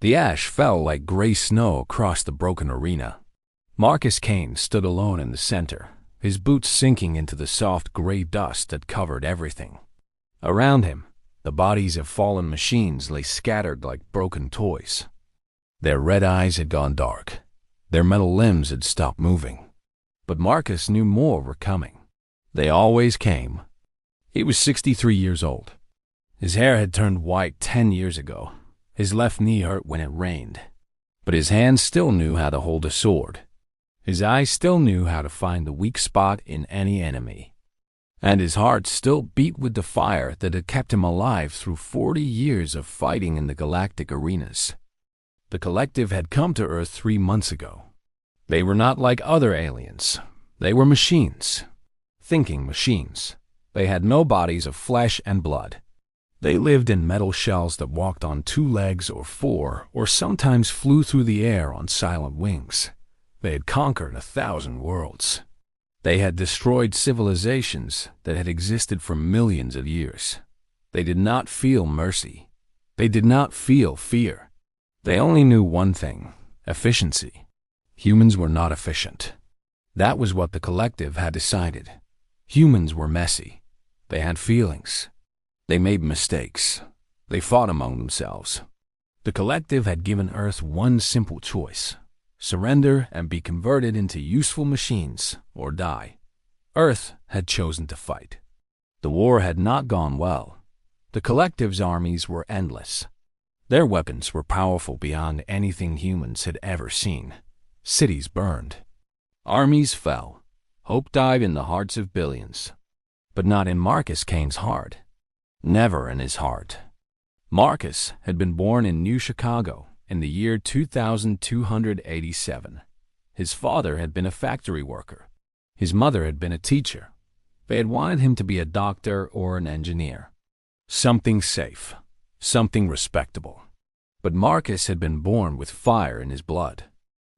The ash fell like gray snow across the broken arena. Marcus Kane stood alone in the center, his boots sinking into the soft gray dust that covered everything. Around him, the bodies of fallen machines lay scattered like broken toys. Their red eyes had gone dark. Their metal limbs had stopped moving. But Marcus knew more were coming. They always came. He was 63 years old. His hair had turned white 10 years ago. His left knee hurt when it rained. But his hands still knew how to hold a sword. His eyes still knew how to find the weak spot in any enemy. And his heart still beat with the fire that had kept him alive through 40 years of fighting in the galactic arenas. The collective had come to Earth 3 months ago. They were not like other aliens. They were machines. Thinking machines. They had no bodies of flesh and blood. They lived in metal shells that walked on 2 legs or 4, or sometimes flew through the air on silent wings. They had conquered 1,000 worlds. They had destroyed civilizations that had existed for millions of years. They did not feel mercy. They did not feel fear. They only knew one thing: efficiency. Humans were not efficient. That was what the collective had decided. Humans were messy. They had feelings. They made mistakes. They fought among themselves. The collective had given Earth one simple choice: surrender and be converted into useful machines, or die. Earth had chosen to fight. The war had not gone well. The collective's armies were endless. Their weapons were powerful beyond anything humans had ever seen. Cities burned. Armies fell. Hope died in the hearts of billions. But not in Marcus Kane's heart. Never in his heart. Marcus had been born in New Chicago in the year 2287. His father had been a factory worker. His mother had been a teacher. They had wanted him to be a doctor or an engineer. Something safe. Something respectable. But Marcus had been born with fire in his blood.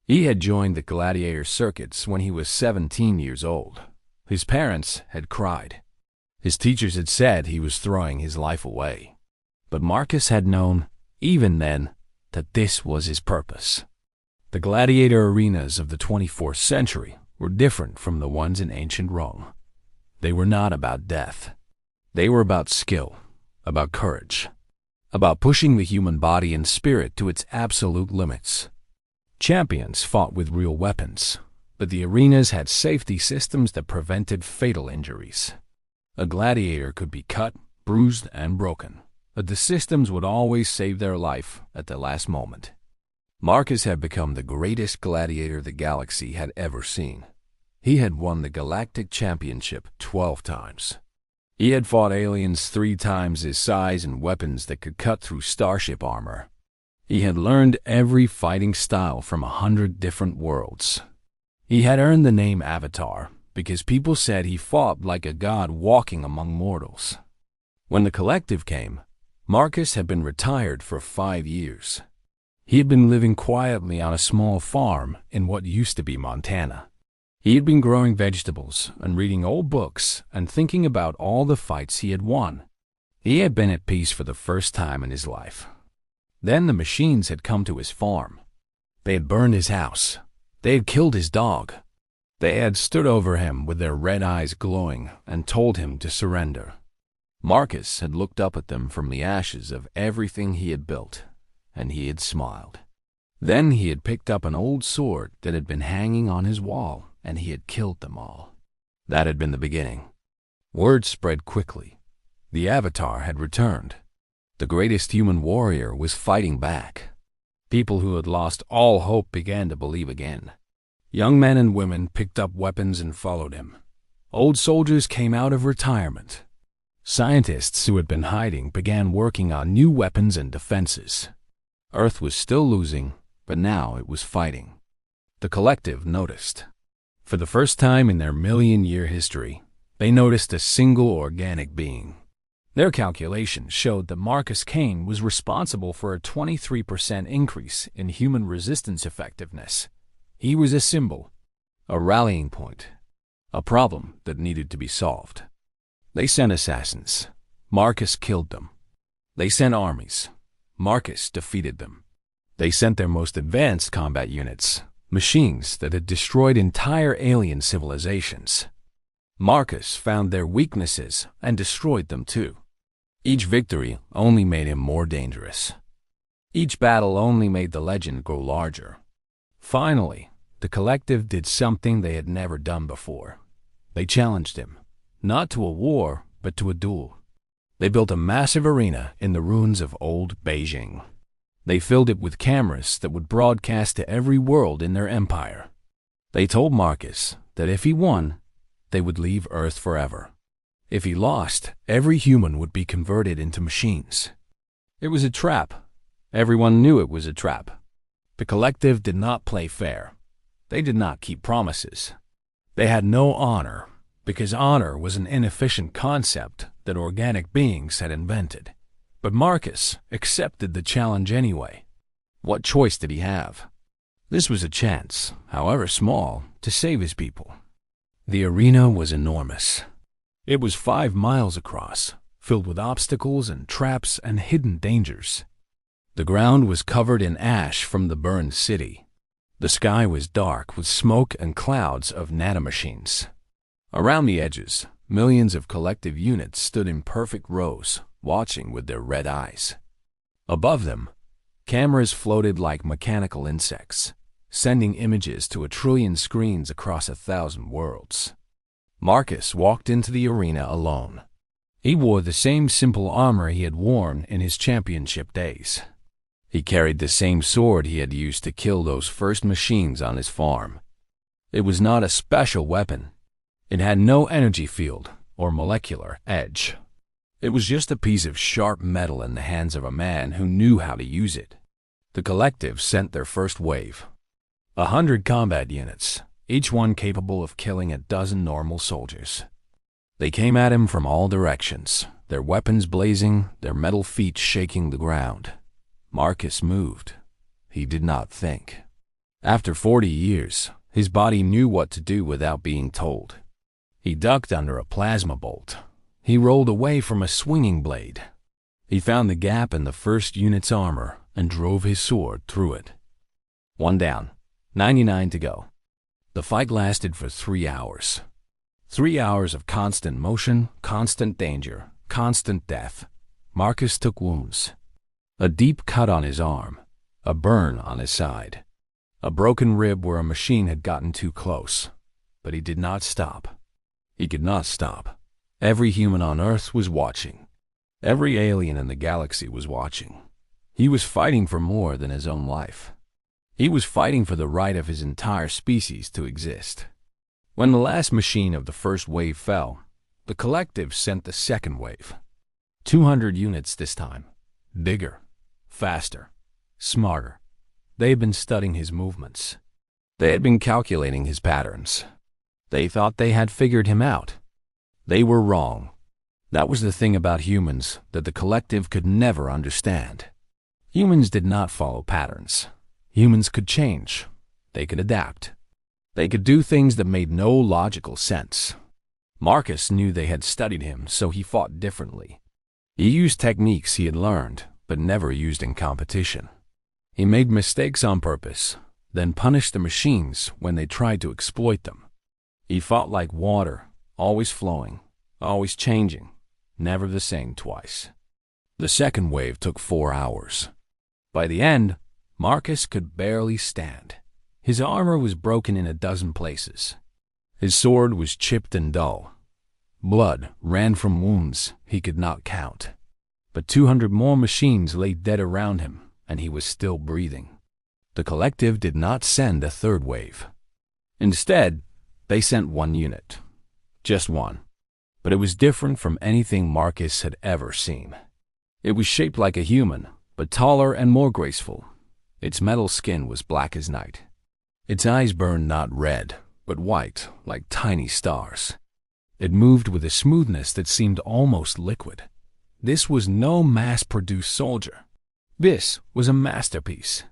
He had joined the gladiator circuits when he was 17 years old. His parents had cried. His teachers had said he was throwing his life away. But Marcus had known, even then, that this was his purpose. The gladiator arenas of the 24th century were different from the ones in ancient Rome. They were not about death. They were about skill, about courage, about pushing the human body and spirit to its absolute limits. Champions fought with real weapons, but the arenas had safety systems that prevented fatal injuries. A gladiator could be cut, bruised, and broken, but the systems would always save their life at the last moment. Marcus had become the greatest gladiator the galaxy had ever seen. He had won the Galactic Championship 12 times. He had fought aliens 3 times his size and weapons that could cut through starship armor. He had learned every fighting style from 100 different worlds. He had earned the name Avatar because people said he fought like a god walking among mortals. When the collective came, Marcus had been retired for 5 years. He had been living quietly on a small farm in what used to be Montana. He had been growing vegetables and reading old books and thinking about all the fights he had won. He had been at peace for the first time in his life. Then the machines had come to his farm. They had burned his house. They had killed his dog. They had stood over him with their red eyes glowing and told him to surrender. Marcus had looked up at them from the ashes of everything he had built, and he had smiled. Then he had picked up an old sword that had been hanging on his wall, and he had killed them all. That had been the beginning. Word spread quickly. The Avatar had returned. The greatest human warrior was fighting back. People who had lost all hope began to believe again. Young men and women picked up weapons and followed him. Old soldiers came out of retirement. Scientists who had been hiding began working on new weapons and defenses. Earth was still losing, but now it was fighting. The collective noticed. For the first time in their million-year history, they noticed a single organic being. Their calculations showed that Marcus Kane was responsible for a 23% increase in human resistance effectiveness. He was a symbol, a rallying point, a problem that needed to be solved. They sent assassins. Marcus killed them. They sent armies. Marcus defeated them. They sent their most advanced combat units, machines that had destroyed entire alien civilizations. Marcus found their weaknesses and destroyed them too. Each victory only made him more dangerous. Each battle only made the legend grow larger. Finally, the collective did something they had never done before. They challenged him, not to a war, but to a duel. They built a massive arena in the ruins of old Beijing. They filled it with cameras that would broadcast to every world in their empire. They told Marcus that if he won, they would leave Earth forever. If he lost, every human would be converted into machines. It was a trap. Everyone knew it was a trap. The collective did not play fair. They did not keep promises. They had no honor, because honor was an inefficient concept that organic beings had invented. But Marcus accepted the challenge anyway. What choice did he have? This was a chance, however small, to save his people. The arena was enormous. It was 5 miles across, filled with obstacles and traps and hidden dangers. The ground was covered in ash from the burned city. The sky was dark with smoke and clouds of nanomachines. Around the edges, millions of collective units stood in perfect rows, watching with their red eyes. Above them, cameras floated like mechanical insects, sending images to 1 trillion screens across 1,000 worlds. Marcus walked into the arena alone. He wore the same simple armor he had worn in his championship days. He carried the same sword he had used to kill those first machines on his farm. It was not a special weapon. It had no energy field or molecular edge. It was just a piece of sharp metal in the hands of a man who knew how to use it. The collective sent their first wave. 100 combat units, each one capable of killing 12 normal soldiers. They came at him from all directions, their weapons blazing, their metal feet shaking the ground. Marcus moved. He did not think. After 40 years, his body knew what to do without being told. He ducked under a plasma bolt. He rolled away from a swinging blade. He found the gap in the first unit's armor and drove his sword through it. 1 down, 99 to go. The fight lasted for 3 hours. 3 hours of constant motion, constant danger, constant death. Marcus took wounds. A deep cut on his arm, a burn on his side, a broken rib where a machine had gotten too close. But he did not stop. He could not stop. Every human on Earth was watching. Every alien in the galaxy was watching. He was fighting for more than his own life. He was fighting for the right of his entire species to exist. When the last machine of the first wave fell, the collective sent the second wave. 200 units this time. Bigger, faster, smarter. They had been studying his movements. They had been calculating his patterns. They thought they had figured him out. They were wrong. That was the thing about humans that the collective could never understand. Humans did not follow patterns. Humans could change. They could adapt. They could do things that made no logical sense. Marcus knew they had studied him, so he fought differently. He used techniques he had learned, but never used in competition. He made mistakes on purpose, then punished the machines when they tried to exploit them. He fought like water, always flowing, always changing, never the same twice. The second wave took 4 hours. By the end, Marcus could barely stand. His armor was broken in 12 places. His sword was chipped and dull. Blood ran from wounds he could not count. But 200 more machines lay dead around him, and he was still breathing. The collective did not send a third wave. Instead, they sent 1 unit. Just 1. But it was different from anything Marcus had ever seen. It was shaped like a human, but taller and more graceful. Its metal skin was black as night. Its eyes burned not red, but white, like tiny stars. It moved with a smoothness that seemed almost liquid. This was no mass-produced soldier. This was a masterpiece.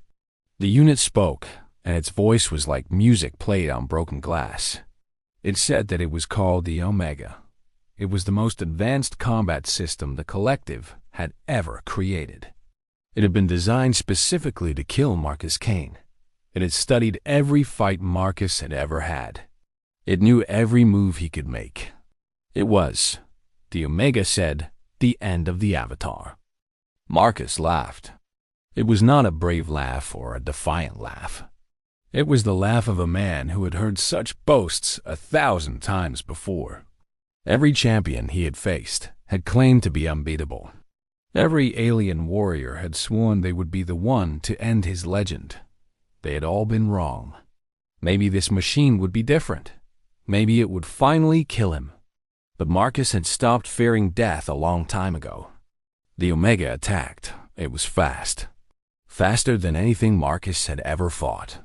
The unit spoke, and its voice was like music played on broken glass. It said that it was called the Omega. It was the most advanced combat system the collective had ever created. It had been designed specifically to kill Marcus Kane. It had studied every fight Marcus had ever had. It knew every move he could make. It was, the Omega said, the end of the Avatar. Marcus laughed. It was not a brave laugh or a defiant laugh. It was the laugh of a man who had heard such boasts 1,000 times before. Every champion he had faced had claimed to be unbeatable. Every alien warrior had sworn they would be the one to end his legend. They had all been wrong. Maybe this machine would be different. Maybe it would finally kill him. But Marcus had stopped fearing death a long time ago. The Omega attacked. It was fast. Faster than anything Marcus had ever fought.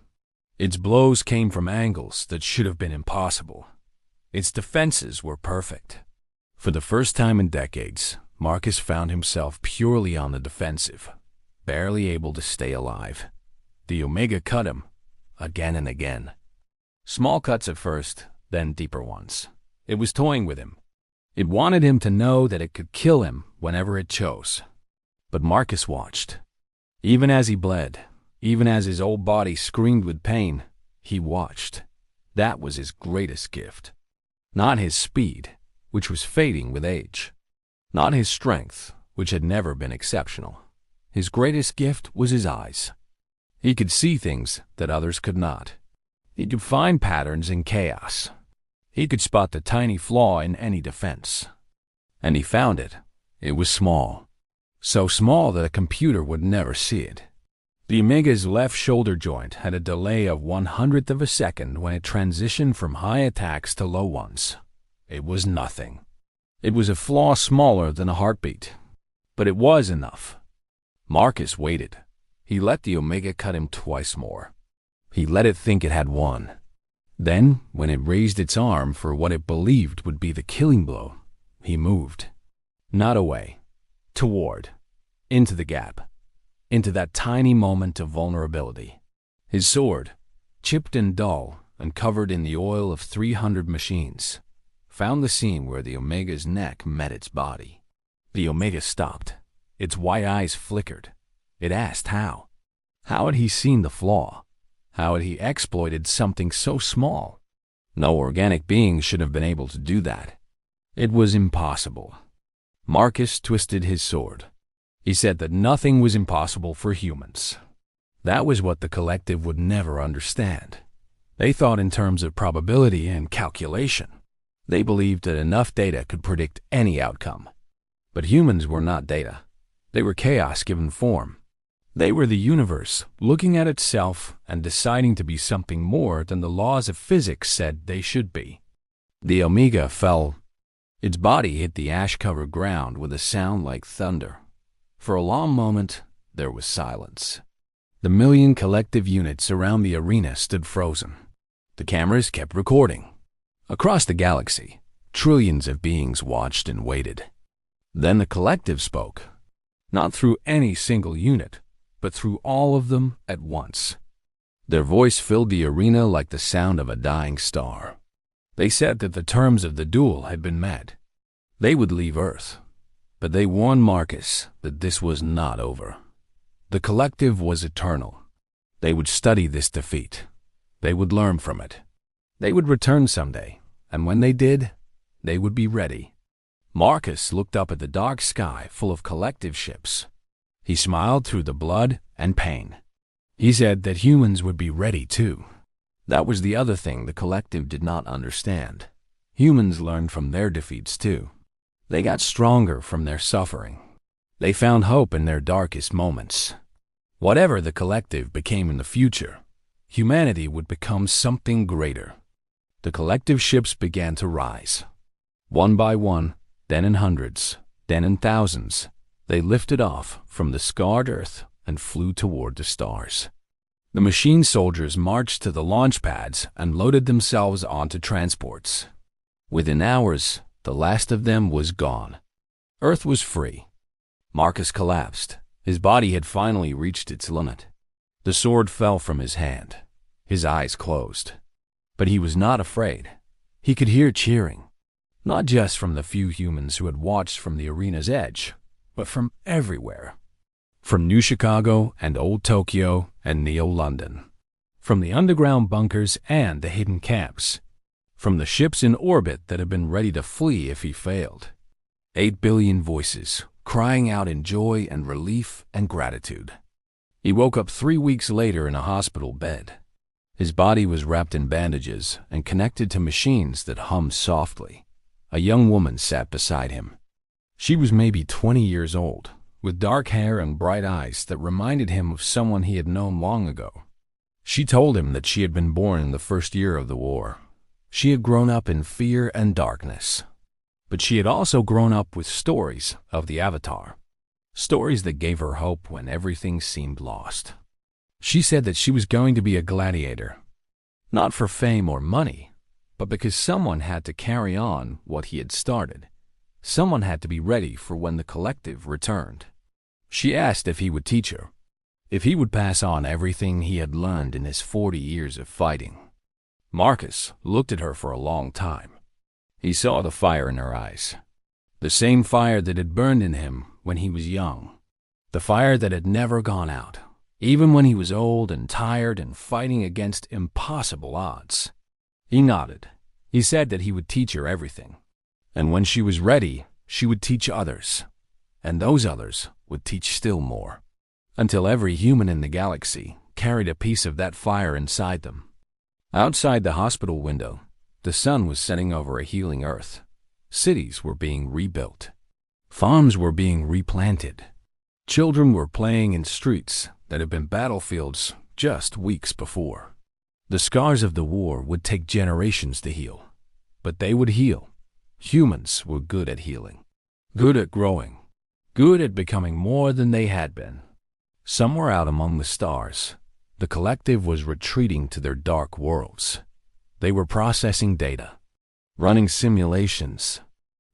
Its blows came from angles that should have been impossible. Its defenses were perfect. For the first time in decades, Marcus found himself purely on the defensive, barely able to stay alive. The Omega cut him, again and again. Small cuts at first, then deeper ones. It was toying with him. It wanted him to know that it could kill him whenever it chose. But Marcus watched. Even as he bled, even as his old body screamed with pain, he watched. That was his greatest gift. Not his speed, which was fading with age. Not his strength, which had never been exceptional. His greatest gift was his eyes. He could see things that others could not. He could find patterns in chaos. He could spot the tiny flaw in any defense. And he found it. It was small. So small that a computer would never see it. The Omega's left shoulder joint had a delay of 1/100th of a second when it transitioned from high attacks to low ones. It was nothing. It was a flaw smaller than a heartbeat. But it was enough. Marcus waited. He let the Omega cut him twice more. He let it think it had won. Then, when it raised its arm for what it believed would be the killing blow, he moved. Not away. Toward. Into the gap. Into that tiny moment of vulnerability. His sword, chipped and dull and covered in the oil of 300 machines, found the seam where the Omega's neck met its body. The Omega stopped. Its white eyes flickered. It asked how. How had he seen the flaw? How had he exploited something so small? No organic being should have been able to do that. It was impossible. Marcus twisted his sword. He said that nothing was impossible for humans. That was what the collective would never understand. They thought in terms of probability and calculation. They believed that enough data could predict any outcome. But humans were not data. They were chaos given form. They were the universe looking at itself and deciding to be something more than the laws of physics said they should be. The Omega fell. Its body hit the ash-covered ground with a sound like thunder. For a long moment, there was silence. The million collective units around the arena stood frozen. The cameras kept recording. Across the galaxy, trillions of beings watched and waited. Then the collective spoke. Not through any single unit, but through all of them at once. Their voice filled the arena like the sound of a dying star. They said that the terms of the duel had been met. They would leave Earth, but they warned Marcus that this was not over. The collective was eternal. They would study this defeat. They would learn from it. They would return someday, and when they did, they would be ready. Marcus looked up at the dark sky full of collective ships. He smiled through the blood and pain. He said that humans would be ready too. That was the other thing the collective did not understand. Humans learned from their defeats too. They got stronger from their suffering. They found hope in their darkest moments. Whatever the collective became in the future, humanity would become something greater. The collective ships began to rise. One by one, then in hundreds, then in thousands, they lifted off from the scarred Earth and flew toward the stars. The machine soldiers marched to the launch pads and loaded themselves onto transports. Within hours, the last of them was gone. Earth was free. Marcus collapsed. His body had finally reached its limit. The sword fell from his hand. His eyes closed. But he was not afraid. He could hear cheering, not just from the few humans who had watched from the arena's edge, but from everywhere. From New Chicago and Old Tokyo and Neo London. From the underground bunkers and the hidden camps. From the ships in orbit that had been ready to flee if he failed. 8 billion voices, crying out in joy and relief and gratitude. He woke up 3 weeks later in a hospital bed. His body was wrapped in bandages and connected to machines that hummed softly. A young woman sat beside him. She was maybe 20 years old, with dark hair and bright eyes that reminded him of someone he had known long ago. She told him that she had been born in the first year of the war. She had grown up in fear and darkness. But she had also grown up with stories of the Avatar. Stories that gave her hope when everything seemed lost. She said that she was going to be a gladiator. Not for fame or money, but because someone had to carry on what he had started. Someone had to be ready for when the collective returned. She asked if he would teach her, if he would pass on everything he had learned in his 40 years of fighting. Marcus looked at her for a long time. He saw the fire in her eyes, the same fire that had burned in him when he was young, the fire that had never gone out, even when he was old and tired and fighting against impossible odds. He nodded. He said that he would teach her everything, and when she was ready, she would teach others, and those others would teach still more, until every human in the galaxy carried a piece of that fire inside them. Outside the hospital window, the sun was setting over a healing earth. Cities were being rebuilt. Farms were being replanted. Children were playing in streets that had been battlefields just weeks before. The scars of the war would take generations to heal, but they would heal. Humans were good at healing, good at growing, good at becoming more than they had been. Somewhere out among the stars, the collective was retreating to their dark worlds. They were processing data, running simulations,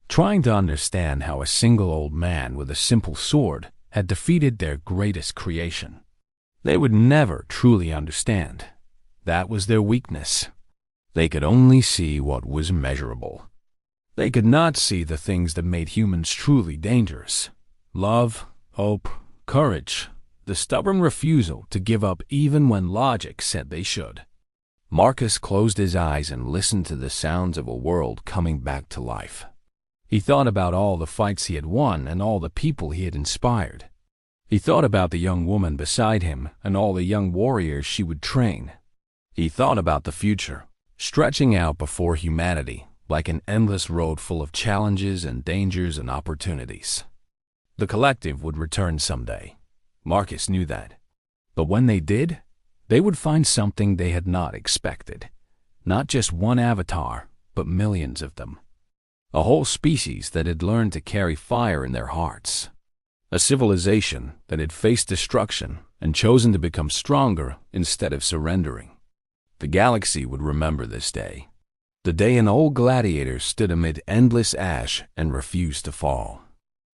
trying to understand how a single old man with a simple sword had defeated their greatest creation. They would never truly understand. That was their weakness. They could only see what was measurable. They could not see the things that made humans truly dangerous. Love, hope, courage, the stubborn refusal to give up even when logic said they should. Marcus closed his eyes and listened to the sounds of a world coming back to life. He thought about all the fights he had won and all the people he had inspired. He thought about the young woman beside him and all the young warriors she would train. He thought about the future, stretching out before humanity like an endless road full of challenges and dangers and opportunities. The collective would return someday. Marcus knew that. But when they did, they would find something they had not expected. Not just one avatar, but millions of them. A whole species that had learned to carry fire in their hearts. A civilization that had faced destruction and chosen to become stronger instead of surrendering. The galaxy would remember this day. The day an old gladiator stood amid endless ash and refused to fall.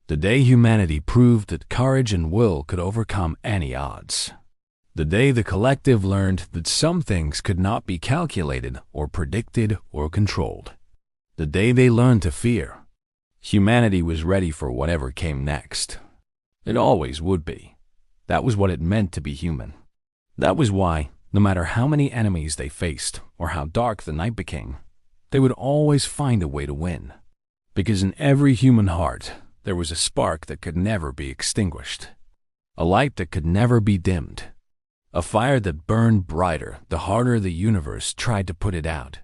The day humanity proved that courage and will could overcome any odds. The day the collective learned that some things could not be calculated or predicted or controlled. The day they learned to fear. Humanity was ready for whatever came next. It always would be. That was what it meant to be human. That was why, no matter how many enemies they faced or how dark the night became, they would always find a way to win. Because in every human heart, there was a spark that could never be extinguished. A light that could never be dimmed. A fire that burned brighter the harder the universe tried to put it out.